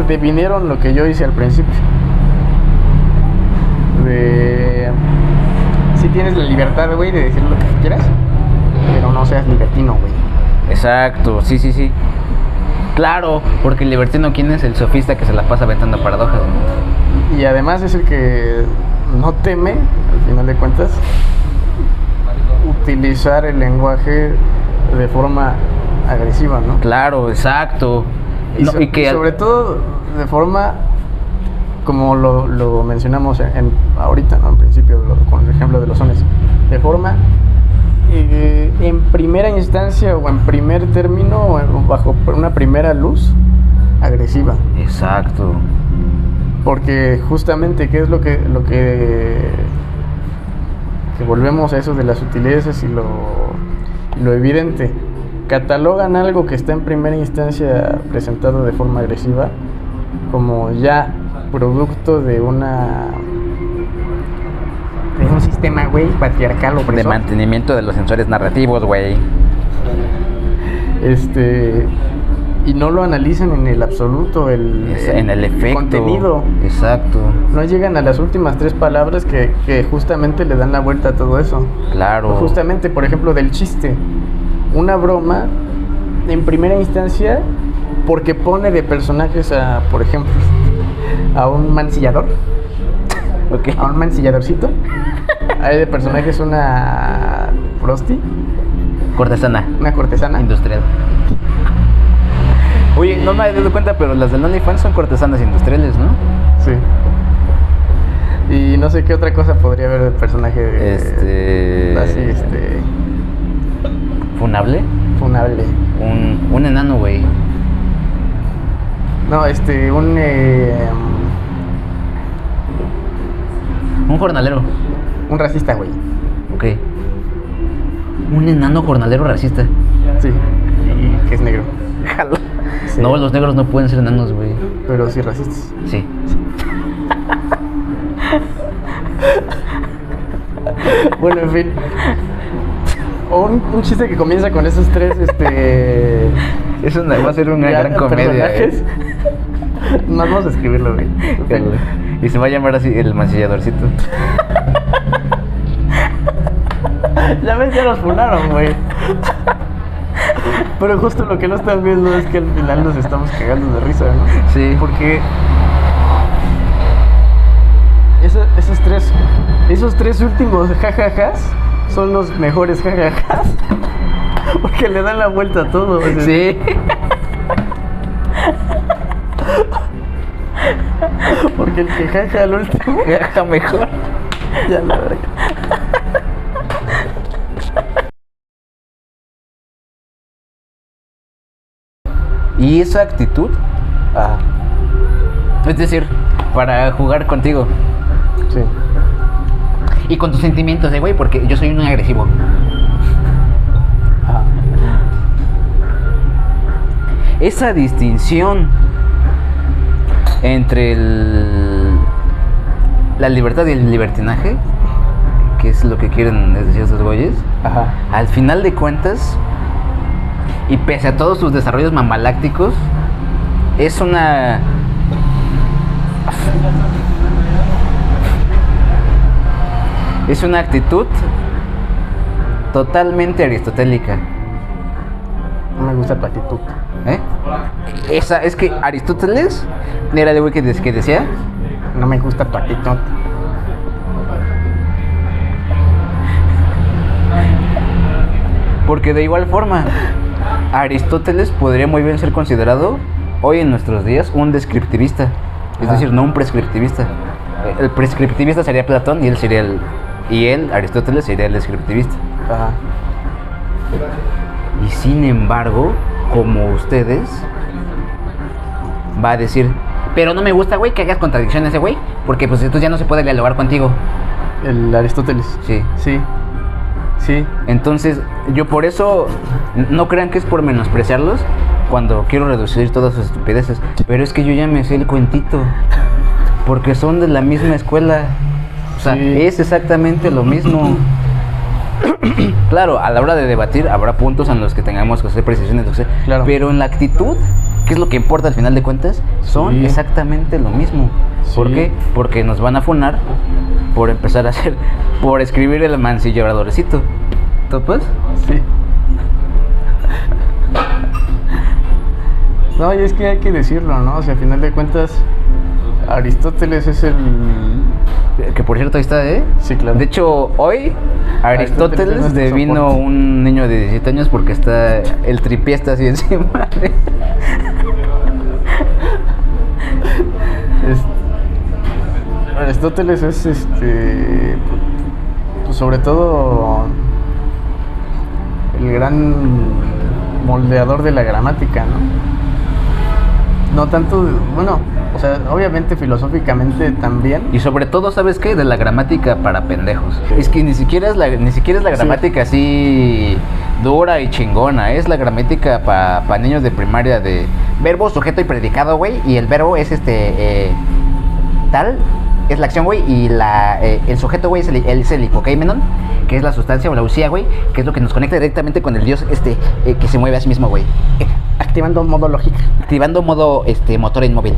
definieron lo que yo hice al principio. Si tienes la libertad, güey, de decir lo que quieras, pero no seas libertino, güey. Exacto, sí. Claro, porque el libertino, ¿quién es? El sofista que se la pasa aventando paradojas, ¿no? Y además es el que no teme, al final de cuentas, utilizar el lenguaje de forma agresiva, ¿no? Claro, exacto. Y sobre todo de forma, como lo mencionamos ahorita, ¿no? En principio, con el ejemplo de los sones, de forma en primera instancia o en primer término o bajo una primera luz agresiva. Exacto. Porque justamente, ¿qué es lo que volvemos a eso de las sutilezas y lo evidente? Catalogan algo que está en primera instancia presentado de forma agresiva como ya producto de un sistema, güey, patriarcal opresor. De mantenimiento de los sensores narrativos, güey. Y no lo analizan en el absoluto, en el efecto, contenido. Exacto. No llegan a las últimas 3 palabras que justamente le dan la vuelta a todo eso. Claro. Justamente, por ejemplo, del chiste. Una broma, en primera instancia, porque pone de personajes por ejemplo, a un mancillador. Okay. A un mancilladorcito. Hay de personajes una prosti. Cortesana. Una cortesana. Industrial. Oye, no me he dado cuenta, pero las del OnlyFans son cortesanas industriales, ¿no? Sí. Y no sé qué otra cosa podría haber de personaje así, ¿Funable? Funable. Un enano, güey. No, un jornalero. Un racista, güey. Ok. Un enano jornalero racista. Sí. Y que es negro. Jalo. Sí. No, los negros no pueden ser enanos, güey. Pero sí racistas. Sí. Bueno, en fin. O un chiste que comienza con esos 3, Eso va a ser una gran comedia. Personajes. Más vamos a escribirlo, güey. Y se va a llamar así el mancilladorcito. Ya ves, ya nos funaron, güey. Pero justo lo que no están viendo es que al final nos estamos cagando de risa, ¿no? Sí. Porque esos tres últimos jajajas son los mejores jajajas. Porque le dan la vuelta a todo. Sí. Porque el que jaja al último jaja mejor. Ya la verga. Y esa actitud, es decir, para jugar contigo. Sí. Y con tus sentimientos de güey, porque yo soy un agresivo. Esa distinción entre la libertad y el libertinaje, que es lo que quieren decir esos güeyes, al final de cuentas, y pese a todos sus desarrollos mamalácticos, es una actitud totalmente aristotélica. No me gusta tu actitud. Esa es que Aristóteles era el güey que decía: no me gusta tu actitud. Porque de igual forma, Aristóteles podría muy bien ser considerado hoy en nuestros días un descriptivista. Es decir, no un prescriptivista. El prescriptivista sería Platón y él sería Aristóteles sería el descriptivista. Ajá. Y sin embargo, como ustedes, va a decir, pero no me gusta, güey, que hagas contradicciones ese güey, porque pues entonces ya no se puede dialogar contigo. El Aristóteles. Sí. Sí. Sí. Entonces, yo por eso, no crean que es por menospreciarlos cuando quiero reducir todas sus estupideces, pero es que yo ya me sé el cuentito, porque son de la misma escuela. O sea, Sí. es exactamente lo mismo. Claro, a la hora de debatir habrá puntos en los que tengamos que hacer precisiones, Claro. pero en la actitud, que es lo que importa al final de cuentas, son Sí. exactamente lo mismo. ¿Por Sí. qué? Porque nos van a funar por empezar a hacer, por escribir el mancillo adorecito. ¿Topas? Sí. No, y es que hay que decirlo, ¿no? O sea, a final de cuentas, Aristóteles es el... Que por cierto ahí está, ¿eh? Sí, claro. De hecho, hoy Aristóteles es Aristóteles nuestro devino soporte. un niño de 17 años porque está el tripié está así encima. Aristóteles es pues sobre todo el gran moldeador de la gramática, ¿no? No tanto, bueno, o sea, obviamente filosóficamente también. Y sobre todo, ¿sabes qué? De la gramática para pendejos. Es que ni siquiera es la gramática así dura y chingona. Es la gramática para niños de primaria de verbo, sujeto y predicado, güey. Y el verbo es tal, es la acción, güey. Y el sujeto, güey, es el hipokeimenon, que es la sustancia o la usía, güey. Que es lo que nos conecta directamente con el dios que se mueve a sí mismo, güey. Activando modo lógica. Activando modo motor inmóvil.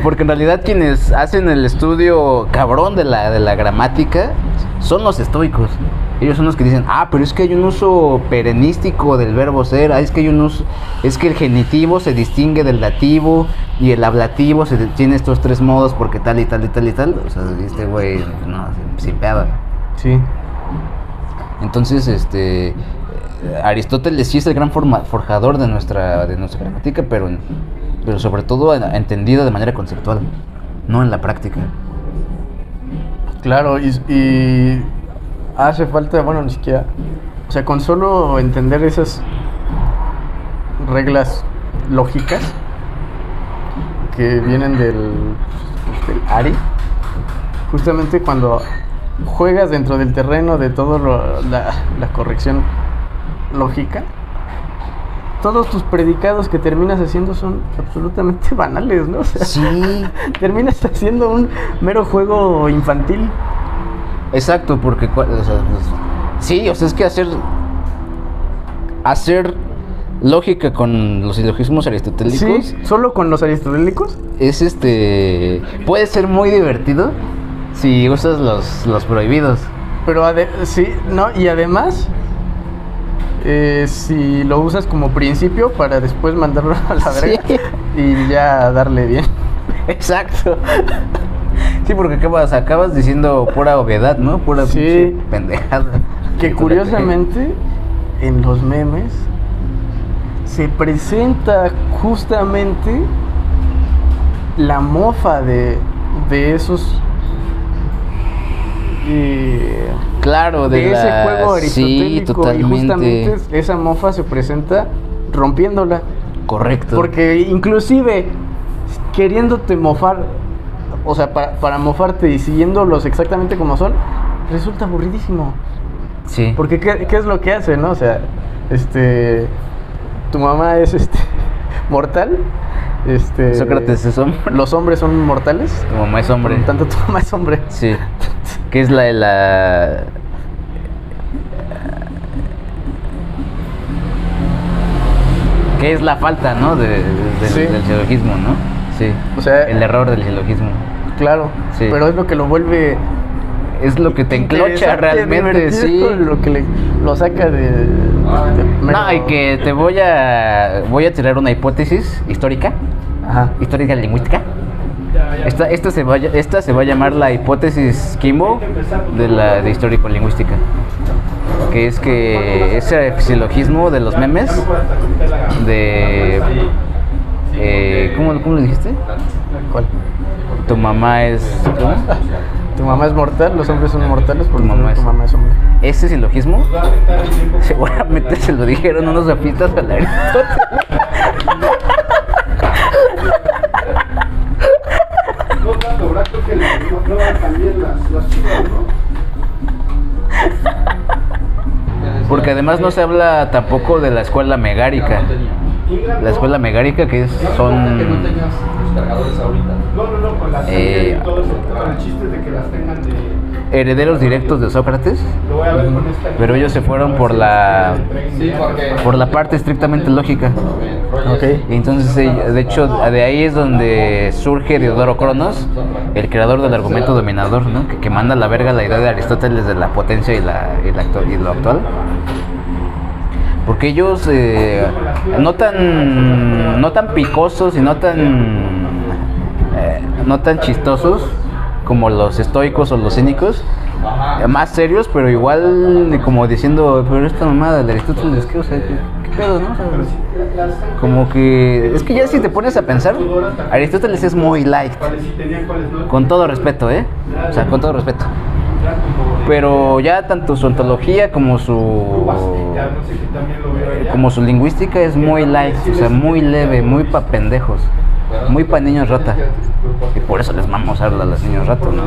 Porque en realidad quienes hacen el estudio cabrón de la gramática son los estoicos. Ellos son los que dicen, pero es que hay un uso perennístico del verbo ser, es que hay un uso, es que el genitivo se distingue del dativo y el ablativo tiene estos tres modos porque tal y tal y tal y tal. O sea, este güey, no, sin pedo. Sí. Entonces, Aristóteles sí es el gran forjador de nuestra gramática, pero sobre todo entendido de manera conceptual, no en la práctica. Claro, y hace falta, bueno, ni siquiera, o sea, con solo entender esas reglas lógicas que vienen del Ari, justamente cuando juegas dentro del terreno de todo la corrección lógica, todos tus predicados que terminas haciendo son absolutamente banales, ¿no? O sea, Sí. terminas haciendo un mero juego infantil. Exacto, porque sí, o sea, es que hacer lógica con los silogismos aristotélicos Sí, solo con los aristotélicos. es puede ser muy divertido si usas los prohibidos. Pero sí, no, y además, si lo usas como principio para después mandarlo a la verga Sí. y ya darle bien. Exacto. Sí, porque ¿qué pasa? Acabas diciendo pura obviedad, ¿no? Pura Sí. pinche pendejada. Que curiosamente en los memes se presenta justamente la mofa de esos Claro, de ese juego Sí, aristotélico, y totalmente. justamente esa mofa se presenta rompiéndola, Correcto. porque inclusive queriéndote mofar, o sea, para mofarte y siguiéndolos exactamente como son, resulta aburridísimo. Sí. Porque ¿qué es lo que hace, no? O sea, tu mamá es mortal, Sócrates es hombre. los hombres son mortales, Tu mamá es hombre. por lo tanto tu mamá es hombre. Sí. Que es la que es la falta, ¿no? Sí. Del silogismo, ¿no? Sí. O sea, el error del silogismo. claro, Sí. pero es lo que lo vuelve Es lo que te enclocha interesante, realmente, sí. divertido, lo que lo saca No, y que te voy a tirar una hipótesis histórica, Ajá. histórica lingüística. Esta se va a llamar la hipótesis Kimball de histórico-lingüística. Que es que ese silogismo de los memes de... ¿cómo le dijiste? ¿Cuál? Tu mamá es... ¿cómo? Tu mamá es mortal, los hombres son mortales porque Tu mamá tu es- mamá es hombre. Ese silogismo seguramente se lo dijeron unos afitas a Aristóteles. No tanto, ¿verdad? Creo que no prueban también las chivas, ¿no? Porque además no se habla tampoco de la escuela megárica. La escuela megárica que son... No, con la serie y todo eso, con el chiste de que las tengan de... herederos directos de Sócrates, Lo voy a ver con esta... pero ellos se fueron por la parte estrictamente lógica. Ok. Y entonces, de hecho, de ahí es donde surge Diodoro Cronos, el creador del argumento dominador, ¿no? Que manda a la verga la idea de Aristóteles de la potencia y lo actual. Porque ellos no tan picosos y no tan chistosos como los estoicos o los cínicos, más serios, pero igual como diciendo, pero esta mamada de Aristóteles, ¿qué? O sea, ¿qué pedo, no? O sea, como que es que ya si te pones a pensar, Aristóteles es muy light, con todo respeto, o sea, con todo respeto. Pero ya tanto su ontología como su lingüística es muy light, o sea, muy leve, muy pa' pendejos, muy pa' niños rata. Y por eso les vamos a hablar a los niños ratos, ¿no?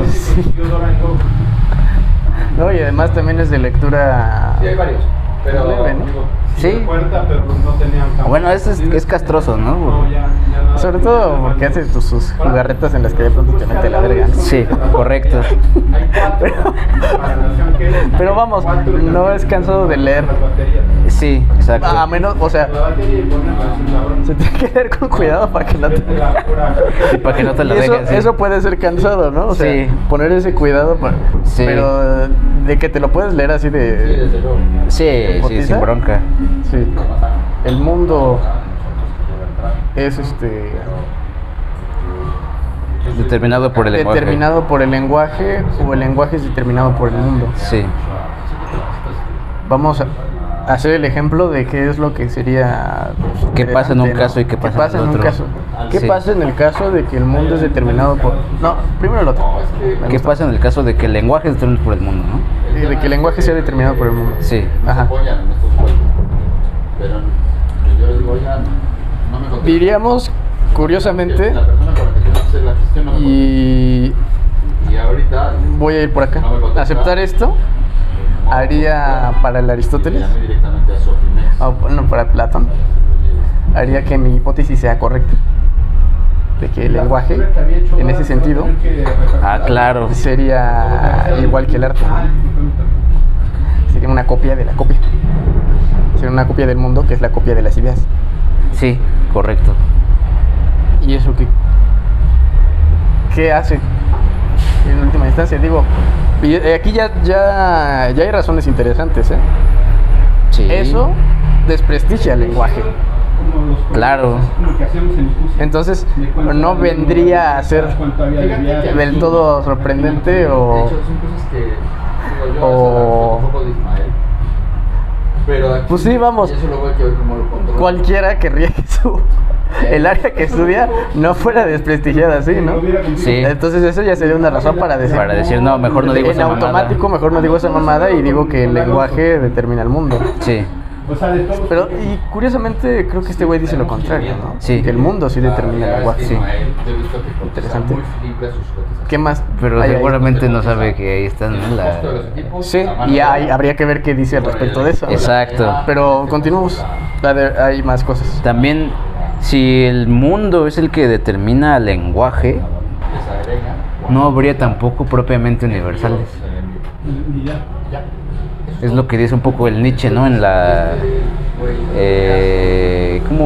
No, y además también es de lectura... Sí, hay varios, pero... leve, ¿no? Sí. Puerta, pero no tenían... Bueno, es castroso, ¿no? No, ya nada. Sobre todo porque hace sus jugarretas en las que de pronto te mete la verga, ¿no? Sí, correcto. Hay cuatro para la nación que es... Pero vamos, no es cansado de leer. Las baterías. Sí, exacto. A menos, o sea, La batería y ponen la cabrón. se tiene que ver con cuidado para que no te... Y para que no te la Y eso, dejes. Sí. eso puede ser cansado, ¿no? O sea, Sí. poner ese cuidado, Sí. pero de que te lo puedes leer así de... Sí, ¿Potiza? sin bronca. Sí. El mundo es Determinado por el lenguaje. determinado por el lenguaje o el lenguaje es determinado por el mundo. Sí. Vamos a hacer el ejemplo de qué es lo que sería... ¿Qué pasa en un relevante, caso y qué pasa en el en un otro? caso? ¿Qué Sí. pasa en el caso de que el mundo es determinado por... No, primero el otro. Me ¿Qué gusta. pasa en el caso de que el lenguaje es determinado por el mundo, no? De que el lenguaje sea determinado por el mundo. Sí. Ajá. Pero yo les digo, oigan, no me contestan. Diríamos, curiosamente, La persona con la que tengo que hacer la gestión no me y contesta. Y ahorita voy a ir por acá. No me contesta. Aceptar esto haría para el Aristóteles, llamé directamente a Sofimex. o no, para Platón, haría que mi hipótesis sea correcta. De que el lenguaje, en ese sentido, Ah, claro. sería igual que el arte, ¿no? Sería una copia de la copia. Sería una copia del mundo que es la copia de las ideas. Sí, correcto. ¿Y eso qué hace? En última instancia, digo, y aquí ya hay razones interesantes, ¿eh? Sí. Eso desprestigia el lenguaje. Claro. Entonces, no vendría a ser del todo sorprendente De o... hecho, son cosas que digo yo, o- un poco de Ismael. Pero aquí, Pues sí, vamos. y eso luego hay que ver cómo lo controla. Cualquiera querría que el área que estudia no fuera desprestigiada así, ¿no? Sí. Entonces eso ya sería una razón para decir... no, mejor no digo en esa mamada. automático, mejor no digo esa mamada y digo que el lenguaje determina el mundo. Sí. Pero, y curiosamente, creo que este güey dice lo contrario, ¿no? Sí. Que el mundo sí determina el lenguaje. Sí. Interesante. Muy libre a sus cotizaciones. ¿Qué más? Pero hay ahí? seguramente no sabe que ahí están, ¿no? Costo de los equipos, Sí, la mano y de obra. habría que ver qué dice al respecto de eso. Exacto. Pero continuamos. Hay más cosas. También, si el mundo es el que determina el lenguaje, Les agrega, no habría tampoco propiamente universales. Es lo que dice un poco el Nietzsche, ¿no? En la...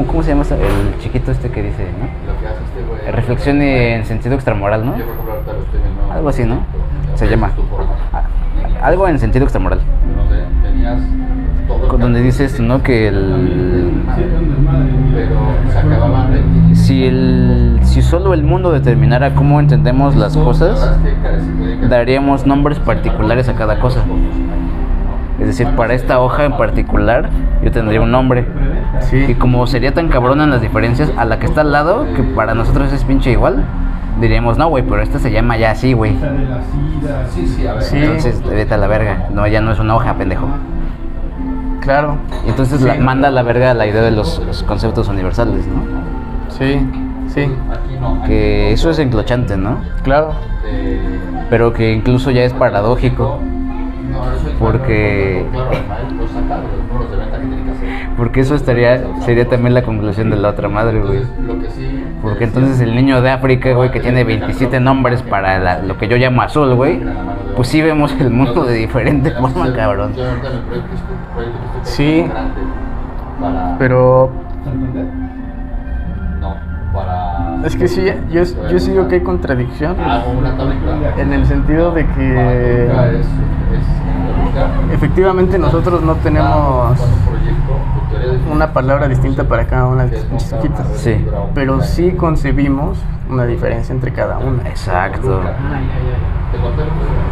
¿cómo se llama el chiquito este que dice, ¿no? Lo que hace este güey. Reflexión en sentido extramoral, ¿no? Yo, por ejemplo, ahorita lo estoy viendo. Algo así, ¿no? Se llama. Tu forma. Algo en sentido extramoral. No sé, tenías todo. Donde dice esto, ¿no? Que Pero se acababan de. si solo el mundo determinara cómo entendemos las cosas, daríamos nombres particulares a cada cosa. Es decir, para esta hoja en particular, yo tendría un nombre. Sí. Y como sería tan cabrona en las diferencias, a la que está al lado, que para nosotros es pinche igual, diríamos, no, güey, pero esta se llama ya así, güey. Sí, a ver. Sí. Entonces, vete a la verga. No, ya no es una hoja, pendejo. Claro. Entonces manda a la verga la idea de los conceptos universales, ¿no? Sí, sí, Aquí no. aquí Que eso es enclochante, ¿no? claro. Pero que incluso ya es paradójico. No, eso es Porque- claro, además los saca de los números de venta que tiene que hacer. Porque eso sería también la conclusión de la otra madre, güey. Entonces, lo que sí. Porque entonces el niño de África, güey, que tiene 27 nombres para lo que yo llamo azul, güey, pues sí vemos el mundo de diferente forma, cabrón. Yo ahorita en el proyecto que estoy Sí. grande para. Pero No, para. es que sí, yo sí digo que hay contradicción Hago una tabla en el sentido de que efectivamente nosotros no tenemos una palabra distinta para cada una de estas pinches hojitas. Sí. Pero sí concebimos una diferencia entre cada una. Exacto.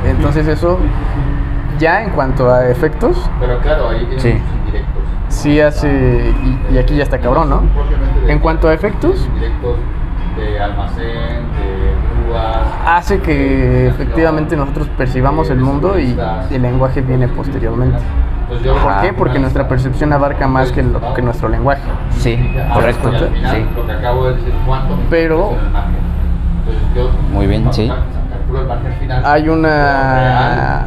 Entonces eso, ya en cuanto a efectos, Pero claro, ahí tiene Sí. muchos indirectos. sí hace, y aquí ya está cabrón, ¿no? En cuanto a efectos, Indirectos de almacén, de grúas. hace que efectivamente nosotros percibamos el mundo y el lenguaje viene posteriormente. Entonces yo- ¿Por qué? Porque nuestra percepción abarca más que nuestro lenguaje. Sí, correcto. Y al final, Sí. lo que acabo de decir, ¿cuánto? Pero- Es el margen. Entonces yo- Muy bien, sí. calculo el margen final, Hay una... real,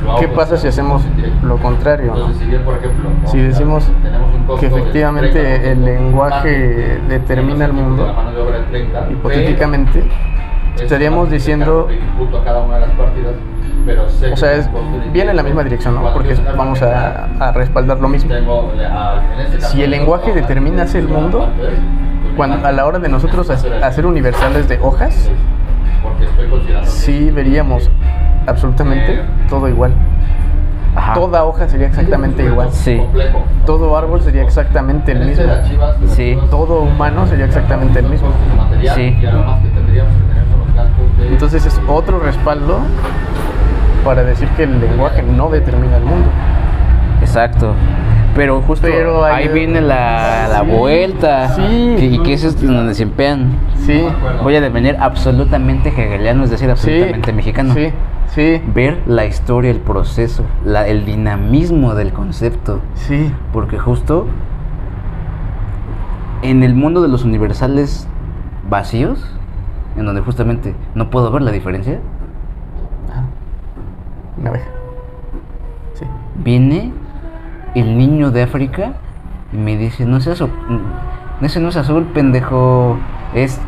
lo hago ¿Qué con pasa si hacemos indirectos. lo contrario, no? Entonces, si bien, por ejemplo, ¿no? Si decimos tenemos un costo que de efectivamente 30% el lenguaje margen, determina el mundo, de la mano de obra de 30, hipotéticamente, pero estaríamos es diciendo, que imputo a cada una de las partidas, pero sé o sea, que es, tengo un costo de viene en la misma dirección, ¿no? Porque vamos a respaldar lo mismo. tengo, en este caso, Si el lenguaje determina así el mundo, cuando a la hora de nosotros hacer universales de hojas, porque estoy considerando sí veríamos absolutamente todo igual. Ajá. Toda hoja sería exactamente igual. Sí. complejo. Todo árbol sería exactamente el mismo. Sí. Todo humano sería exactamente el mismo. Sí. Y algo más que tendríamos que tener son los gastos de... Entonces es otro respaldo para decir que el lenguaje no determina el mundo. Exacto. Pero justo Pero ahí hay- viene la Sí, vuelta. sí. Y que eso es donde se empean. Sí, Voy a devenir absolutamente hegeliano, es decir, sí, absolutamente mexicano. sí, sí, Ver la historia, el proceso, el dinamismo del concepto. sí, Porque justo en el mundo de los universales vacíos, en donde justamente no puedo ver la diferencia, una abeja. Sí, viene el niño de África y me dice, no es eso, ese no es azul, pendejo, es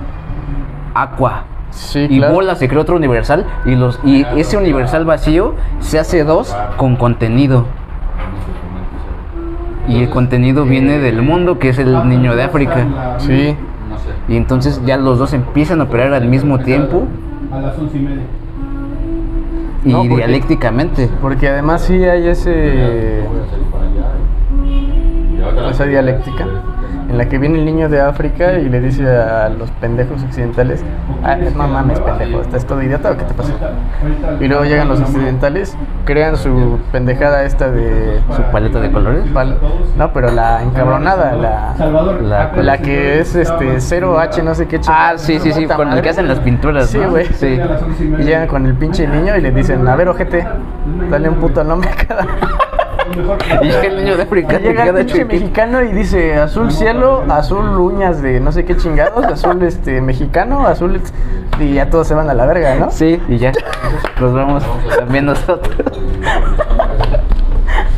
aqua. sí, Y claro. bola se creó otro universal y ese universal vacío se hace dos con contenido. Y el contenido viene del mundo, que es el niño de África. Sí, No sé. Y entonces ya los dos empiezan a operar al mismo tiempo A las 11:30. y No, porque- dialécticamente. porque además sí hay Voy a salir para allá y ahorita esa dialéctica en la que viene el niño de África y le dice a los pendejos occidentales, no mames, pendejo, ¿estás todo idiota o qué te pasa? Y luego llegan los occidentales, crean su pendejada esta de... Su paleta de colores. No, pero la encabronada, la que es 0H, no sé qué Ah, sí, sí, sí, Puta con el madre. que hacen las pinturas, Sí, ¿no? güey. Sí. Y llegan con el pinche niño y le dicen, a ver, ojete, dale un puto nombre a cada... Y llega el niño de África. Y llega el cada pinche chiquito. mexicano y dice azul cielo, azul uñas de no sé qué chingados, azul mexicano, azul y ya todos se van a la verga, ¿no? Sí, y ya. Nos vamos también nosotros.